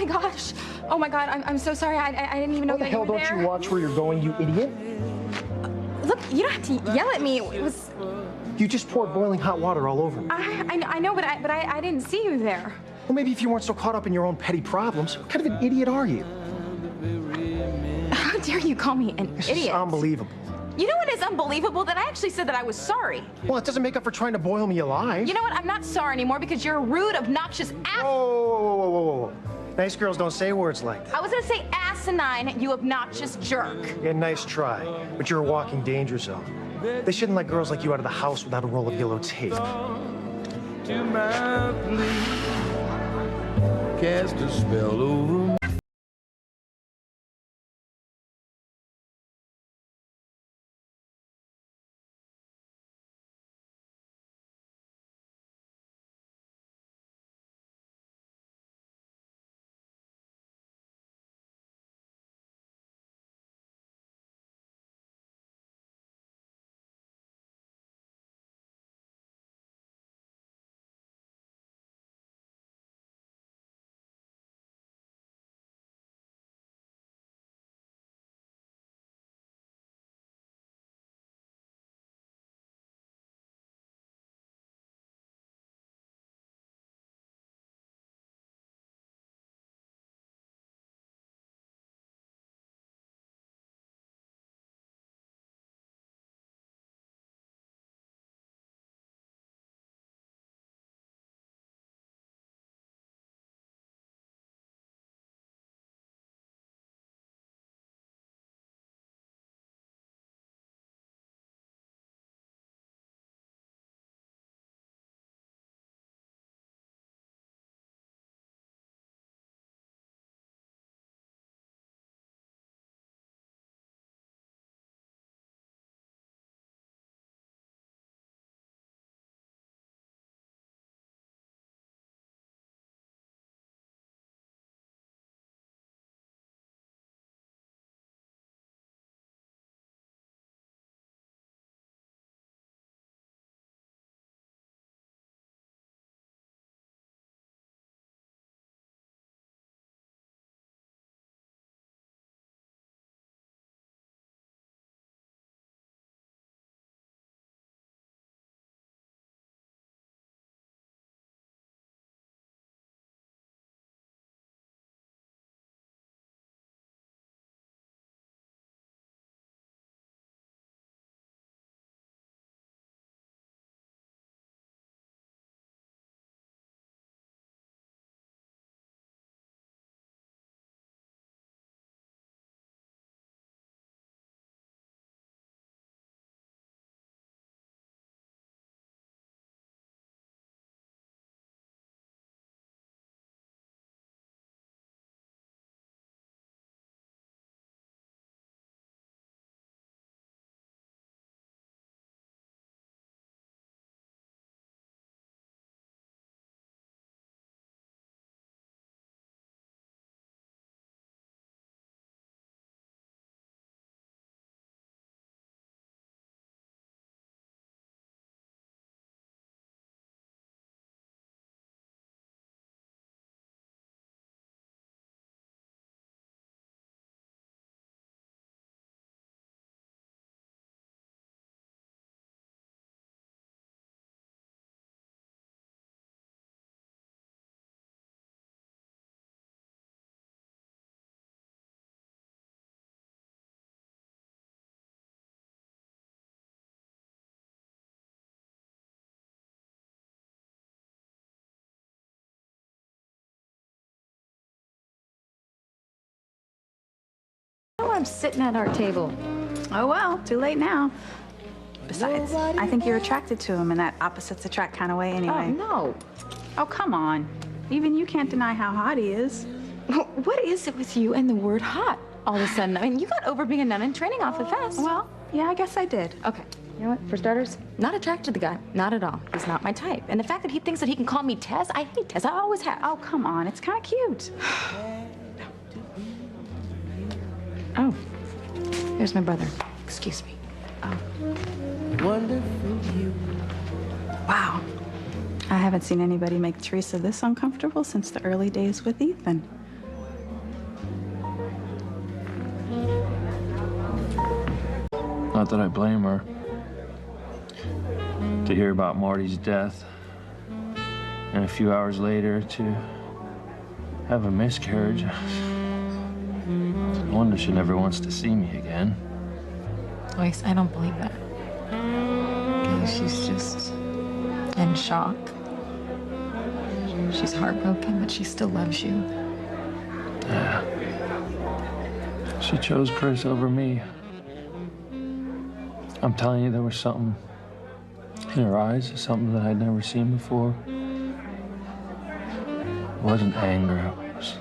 my gosh. Oh my God, I'm so sorry. I didn't even know that you were there. What the hell don't you watch where you're going, you idiot? Look, you don't have to yell at me. It was... You just poured boiling hot water all over me. I know, but I didn't see you there. Well, maybe if you weren't so caught up in your own petty problems, what kind of an idiot are you? How dare you call me an This idiot? is unbelievable. You know what is unbelievable? That I actually said that I was sorry. Well, it doesn't make up for trying to boil me alive. You know what? I'm not sorry anymore because you're a rude, obnoxious ass. Whoa. Nice girls don't say words like that. I was gonna say asinine, you obnoxious jerk. Yeah, nice try, but you're a walking danger zone. They shouldn't let girls like you out of the house without a roll of yellow tape. To my plea, cast a spell over me. Oh, I'm sitting at our table. Oh, well, too late now. Besides, I think you're attracted to him in that opposites attract kind of way anyway. Oh, no. Oh, come on. Even you can't deny how hot he is. What is it with you and the word hot all of a sudden? I mean, you got over being a nun in training awfully fast. Well, yeah, I guess I did. Okay. You know what? For starters, not attracted to the guy. Not at all. He's not my type. And the fact that he thinks that he can call me Tess, I hate Tess. I always have. Oh, come on. It's kind of cute. Oh. Here's my brother. Excuse me. Oh. Wonderful you. Wow. I haven't seen anybody make Theresa this uncomfortable since the early days with Ethan. Not that I blame her. To hear about Marty's death, and a few hours later to have a miscarriage. I wonder she never wants to see me again. Joyce, I don't believe that. Okay, she's just in shock. She's heartbroken, but she still loves you. Yeah. She chose Chris over me. I'm telling you, there was something in her eyes, something that I'd never seen before. It wasn't anger, it was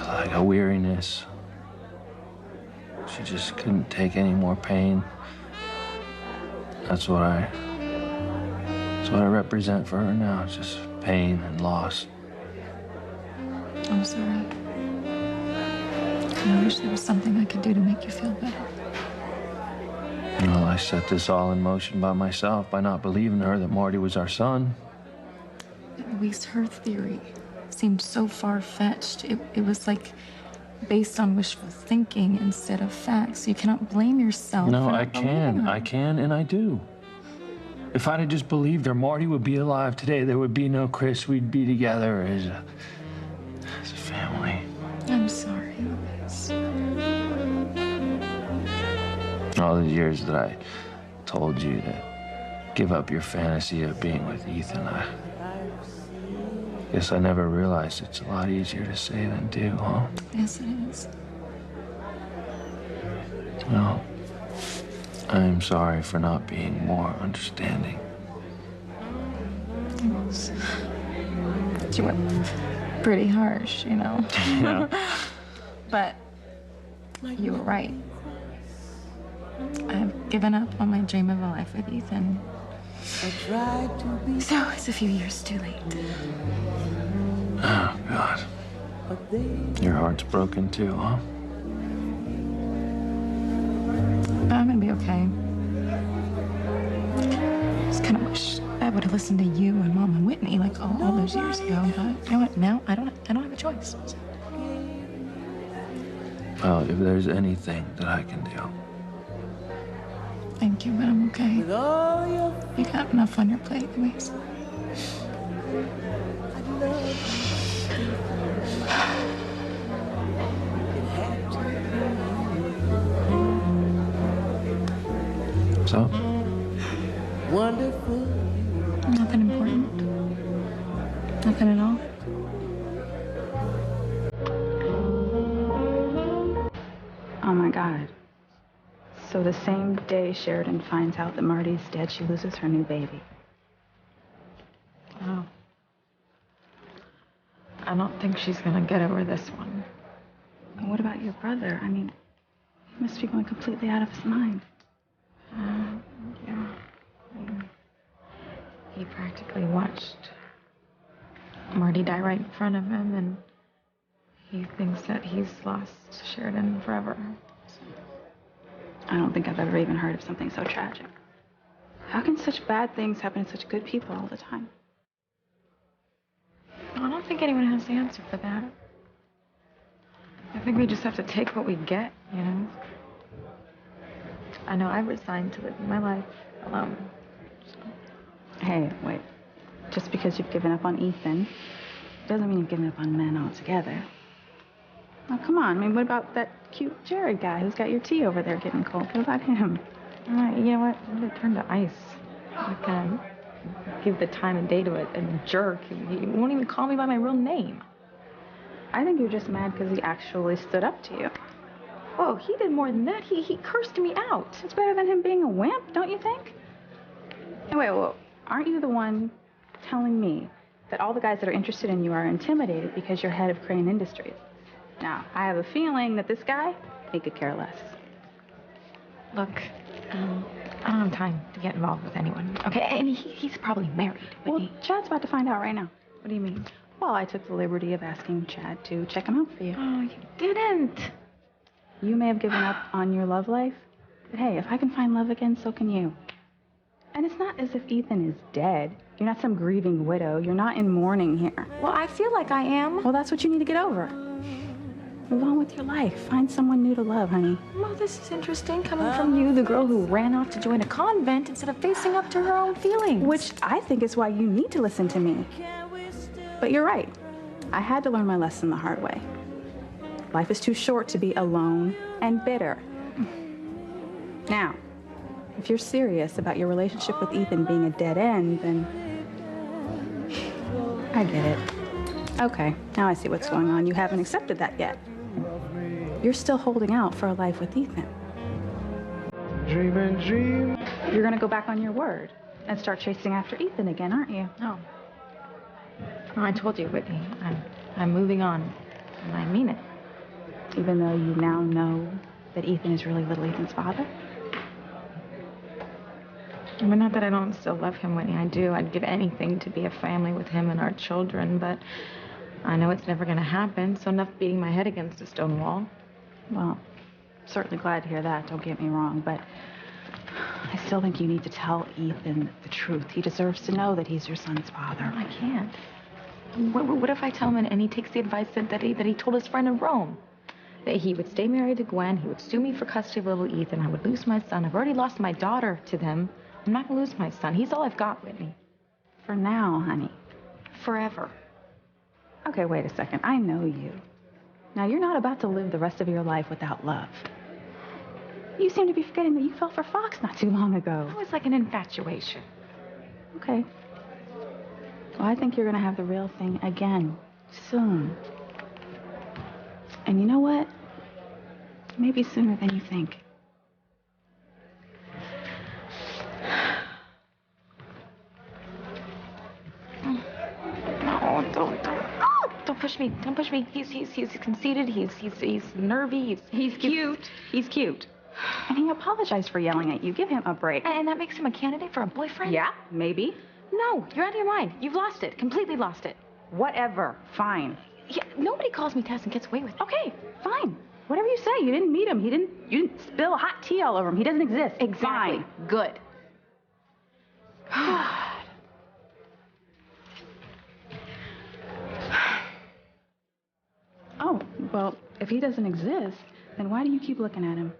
like a weariness. She just couldn't take any more pain. That's what I represent for her now, just pain and loss. I'm sorry. I wish there was something I could do to make you feel better. Well, I set this all in motion by myself, by not believing her that Marty was our son. At least her theory seemed so far-fetched. It was like based on wishful thinking instead of facts. You cannot blame yourself. No, for I not believing can. her. I can, and I do. If I'd have just believed her, Marty would be alive today. There would be no Chris. We'd be together as a family. I'm sorry, Louise. All the years that I told you to give up your fantasy of being with Ethan, I guess I never realized it's a lot easier to say than do, huh? Yes, it is. Well, I'm sorry for not being more understanding. You were pretty harsh, you know. Yeah. But you were right. I've given up on my dream of a life with Ethan. So it's a few years too late. Oh, God. Your heart's broken too, huh? I'm gonna be okay. Just kind of wish I would have listened to you and Mom and Whitney like all those years ago. But you know what? Now I don't have a choice. Well, if there's anything that I can do. Thank you, but I'm okay. You got enough on your plate, Louise. So? Wonderful. Nothing important. Nothing at all. Oh my God. So the same day Sheridan finds out that Marty's dead, she loses her new baby. Oh. I don't think she's gonna get over this one. And what about your brother? I mean, he must be going completely out of his mind. Yeah. He practically watched Marty die right in front of him, and he thinks that he's lost Sheridan forever. I don't think I've ever even heard of something so tragic. How can such bad things happen to such good people all the time? I don't think anyone has the answer for that. I think we just have to take what we get, you know? I know I've resigned to living my life alone. Hey, wait. Just because you've given up on Ethan doesn't mean you've given up on men altogether. Oh, come on. I mean, what about that cute Jared guy who's got your tea over there getting cold? What about him? You know what? I'm gonna turn to ice. I'm gonna give the time of day to a jerk. He won't even call me by my real name. I think you're just mad because he actually stood up to you. Whoa, he did more than that. He cursed me out. It's better than him being a wimp, don't you think? Hey, wait, aren't you the one telling me that all the guys that are interested in you are intimidated because you're head of Crane Industries? Now, I have a feeling that this guy, he could care less. Look, I don't have time to get involved with anyone. Okay, and he's probably married. But Well, Chad's about to find out right now. what do you mean? Well, I took the liberty of asking Chad to check him out for you. Oh, you didn't. You may have given up on your love life, but hey, if I can find love again, so can you. And it's not as if Ethan is dead. You're not some grieving widow. You're not in mourning here. Well, I feel like I am. Well, that's what you need to get over. Move on with your life. Find someone new to love, honey. Well, this is interesting coming from you, the girl who ran off to join a convent instead of facing up to her own feelings. Which I think is why you need to listen to me. But you're right. I had to learn my lesson the hard way. Life is too short to be alone and bitter. Now, if you're serious about your relationship with Ethan being a dead end, then I get it. Okay, now I see what's going on. You haven't accepted that yet. You're still holding out for a life with Ethan. Dream and dream. You're gonna go back on your word and start chasing after Ethan again, aren't you? No. No, I told you, Whitney. I'm moving on, and I mean it. Even though you now know that Ethan is really little Ethan's father? I mean, not that I don't still love him, Whitney. I do. I'd give anything to be a family with him and our children, but I know it's never going to happen, so enough beating my head against a stone wall. Well, certainly glad to hear that, don't get me wrong, but I still think you need to tell Ethan the truth. He deserves to know that he's your son's father. I can't. What if I tell him and he takes the advice that he told his friend in Rome? That he would stay married to Gwen, he would sue me for custody of little Ethan, I would lose my son. I've already lost my daughter to them. I'm not going to lose my son. He's all I've got, Whitney. For now, honey. Forever. Okay, wait a second. I know you. Now, you're not about to live the rest of your life without love. You seem to be forgetting that you fell for Fox not too long ago. It was like an infatuation. Okay. Well, I think you're going to have the real thing again soon. And you know what? Maybe sooner than you think. No, don't push me. Don't push me. He's conceited. He's nervy. He's cute. He's cute. And he apologized for yelling at you. Give him a break. And that makes him a candidate for a boyfriend? Yeah, maybe. No, you're out of your mind. You've lost it. Completely lost it. Whatever. Fine. Yeah, nobody calls me Tess and gets away with it. Okay, fine. Whatever you say. You didn't meet him. You didn't spill hot tea all over him. He doesn't exist. Exactly. Fine. Good. Oh, well, if he doesn't exist, then why do you keep looking at him?